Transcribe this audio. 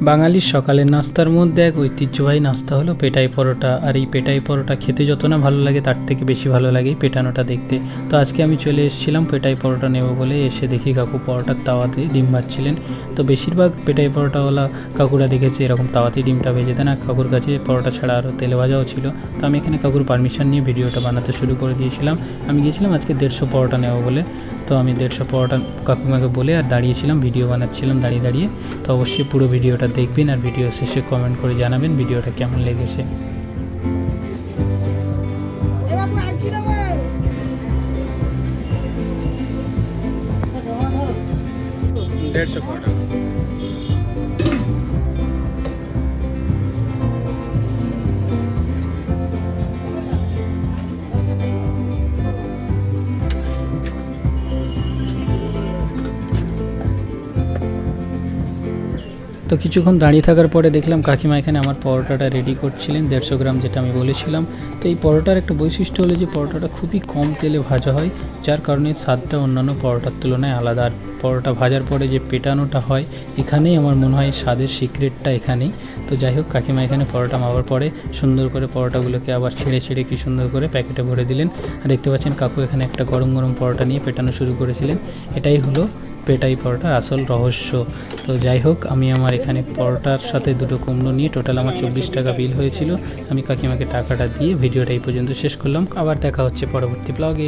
বাঙালির সকালের নাস্তার মধ্যে এক ঐতিহ্যবাহী নাস্তা হলো পেটাই পরোটা। আর এই পেটাই পরোটা খেতে যত না ভালো লাগে তার থেকে বেশি ভালো লাগে পেটানোটা দেখতে। তো আজকে আমি চলে এসেছিলাম পেটাই পরোটা নেব বলে। এসে দেখি কাকু পরোটার তাওয়াতে ডিম ভাজছিলেন। তো বেশিরভাগ পেটাই পরোটাওয়ালা কাকুরা দেখেছি এরকম তাওয়াতেই ডিমটা ভেজে দেন। আর কাকুর কাছে পরোটা ছাড়া আরও তেলে ভাজাও ছিল। তো আমি এখানে কাকুর পারমিশন নিয়ে ভিডিওটা বানাতে শুরু করে দিয়েছিলাম। আমি গিয়েছিলাম আজকে 150 পরোটা নেব বলে। তো আমি 150 পরোটা কাকুমাকে বলে আর দাঁড়িয়েছিলাম, ভিডিও বানাচ্ছিলাম দাঁড়িয়ে দাঁড়িয়ে। তো অবশ্যই পুরো ভিডিওটা দেখবেন আর ভিডিও শেষে কমেন্ট করে জানাবেন ভিডিওটা কেমন লেগেছে। তো কিছুক্ষণ দাঁড়িয়ে থাকার পরে দেখলাম কাকিমা এখানে আমার পরোটাটা রেডি করছিলেন 150 গ্রাম, যেটা আমি বলেছিলাম। তো এই পরোটার একটা বৈশিষ্ট্য হলো যে পরোটাটা খুবই কম তেলে ভাজা হয়, যার কারণে স্বাদটা অন্যান্য পরোটার তুলনায় আলাদা। আর পরোটা ভাজার পরে যে পেটানোটা হয় এখানেই আমার মনে হয় স্বাদের সিক্রেটটা এখানেই। তো যাই হোক, কাকিমা এখানে পরোটা মাপার পরে সুন্দর করে পরোটাগুলোকে আবার ছেড়ে ছেড়ে কি সুন্দর করে প্যাকেটে ভরে দিলেন। আর দেখতে পাচ্ছেন কাকু এখানে একটা গরম গরম পরোটা নিয়ে পেটানো শুরু করেছিলেন। এটাই হলো পেটাই পরোটার আসল রহস্য। তো যাই হোক, আমি আমার এখানে পরোটার সাথে দুটো কুমড়ো নিয়ে টোটাল আমার 24 টাকা বিল হয়েছিল। আমি কাকিমাকে টাকাটা দিয়ে ভিডিওটা এই পর্যন্ত শেষ করলাম। আবার দেখা হচ্ছে পরবর্তী ব্লগে।